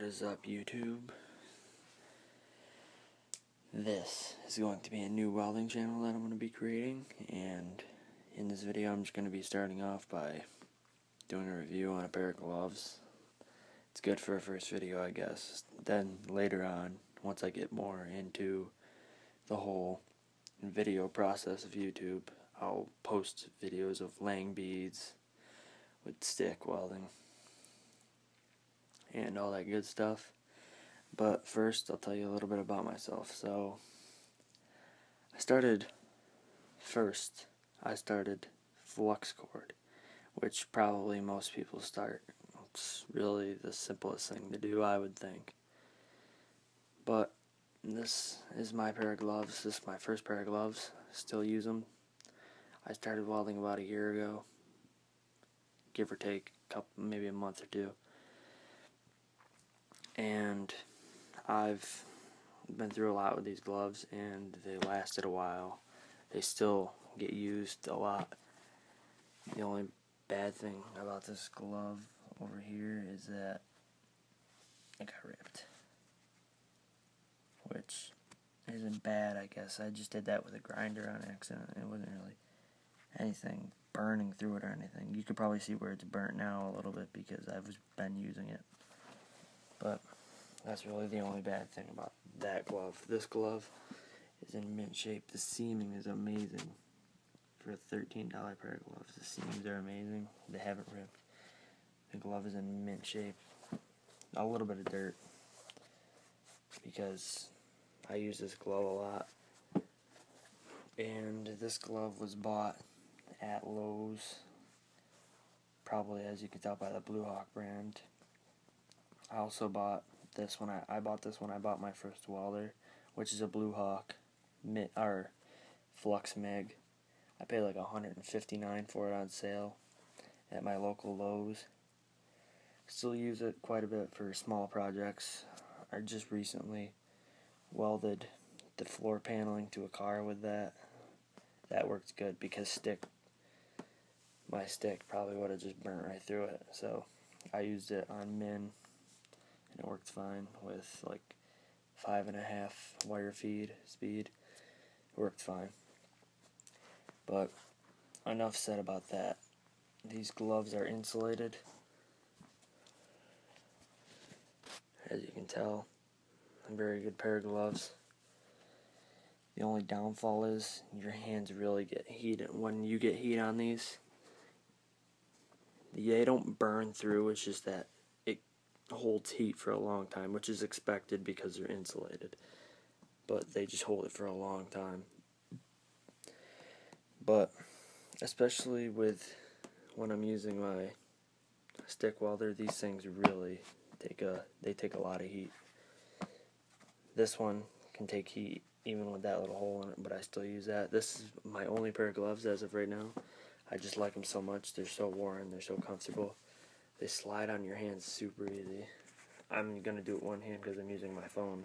What is up, YouTube? This is going to be a new welding channel that I'm going to be creating, and in this video I'm just going to be starting off by doing a review on a pair of gloves. It's good for a first video, I guess. Then later on, once I get more into the whole video process of YouTube, I'll post videos of laying beads with stick welding and all that good stuff. But first, I'll tell you a little bit about myself. So, I started flux cord, which probably most people start. It's really the simplest thing to do, I would think. But this is my pair of gloves. This is my first pair of gloves. Still use them. I started welding about a year ago, give or take maybe a month or two. And I've been through a lot with these gloves, and they lasted a while. They still get used a lot. The only bad thing about this glove over here is that it got ripped, which isn't bad, I guess. I just did that with a grinder on accident. It wasn't really anything burning through it or anything. You could probably see where it's burnt now a little bit because I've been using it. But that's really the only bad thing about that glove. This glove is in mint shape. The seaming is amazing. For a $13 pair of gloves, the seams are amazing. They haven't ripped. The glove is in mint shape. A little bit of dirt, because I use this glove a lot. And this glove was bought at Lowe's, probably, as you can tell by the Blue Hawk brand. I also bought this when I bought my first welder, which is a Blue Hawk Flux MIG. I paid like $159 for it on sale at my local Lowe's. Still use it quite a bit for small projects. I just recently welded the floor paneling to a car with that. That worked good because my stick probably would have just burnt right through it. So I used it on min, and it worked fine with like 5.5 wire feed speed. It worked fine. But enough said about that. These gloves are insulated, as you can tell. A very good pair of gloves. The only downfall is your hands really get heated. When you get heat on these, they don't burn through. It's just that it holds heat for a long time, which is expected because they're insulated. But they just hold it for a long time. But especially with when I'm using my stick welder, these things really take a lot of heat. This one can take heat even with that little hole in it, but I still use that. This is my only pair of gloves as of right now. I just like them so much. They're so worn. They're so comfortable. They slide on your hands super easy. I'm going to do it one hand because I'm using my phone.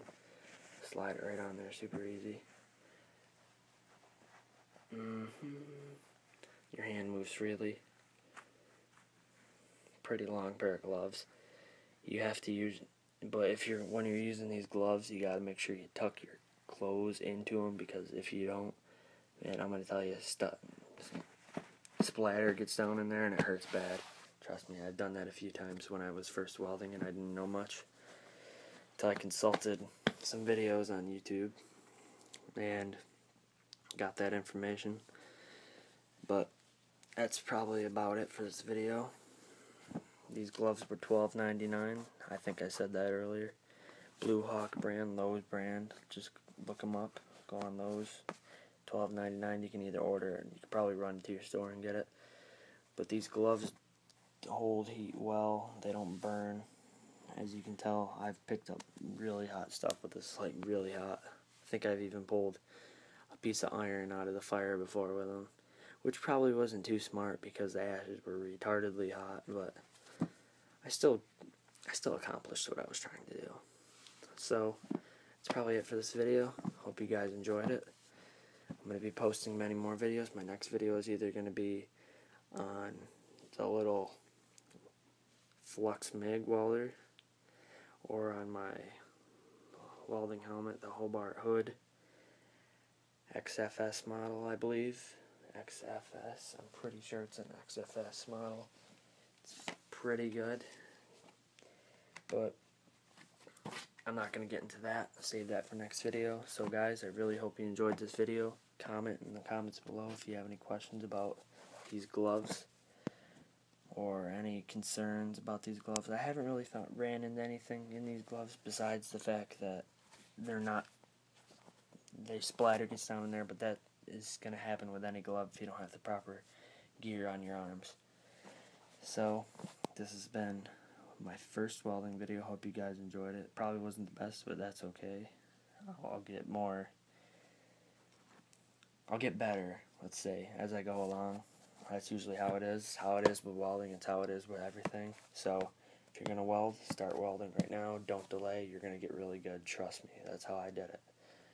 Slide it right on there super easy. Your hand moves freely. Pretty long pair of gloves. You have to use, but when you're using these gloves, you gotta make sure you tuck your clothes into them, because if you don't, man, I'm gonna tell you, splatter gets down in there and it hurts bad. Trust me, I've done that a few times when I was first welding and I didn't know much until I consulted some videos on YouTube and got that information. But that's probably about it for this video. These gloves were $12.99. I think I said that earlier. Blue Hawk brand, Lowe's brand. Just look them up. Go on Lowe's. $12.99. You can either order it, you can probably run to your store and get it. But these gloves hold heat well. They don't burn. As you can tell, I've picked up really hot stuff with this, like really hot. I think I've even pulled a piece of iron out of the fire before with them, which probably wasn't too smart because the ashes were retardedly hot, but I still accomplished what I was trying to do. So, that's probably it for this video. Hope you guys enjoyed it. I'm going to be posting many more videos. My next video is either going to be on the little Flux MIG welder, or on my welding helmet, the Hobart Hood XFS model, I believe. XFS, I'm pretty sure it's an XFS model. It's pretty good, but I'm not going to get into that. I'll save that for next video. So guys, I really hope you enjoyed this video. Comment in the comments below if you have any questions about these gloves or any concerns about these gloves. I haven't really ran into anything in these gloves besides the fact that they splatter gets down in there, but that is going to happen with any glove if you don't have the proper gear on your arms. So this has been my first welding video. Hope you guys enjoyed it. Probably wasn't the best, but that's okay. I'll get better, let's say, as I go along. That's usually how it is with welding. It's how it is with everything. So if you're going to weld, start welding right now. Don't delay. You're going to get really good. Trust me. That's how I did it.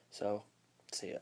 So, see ya.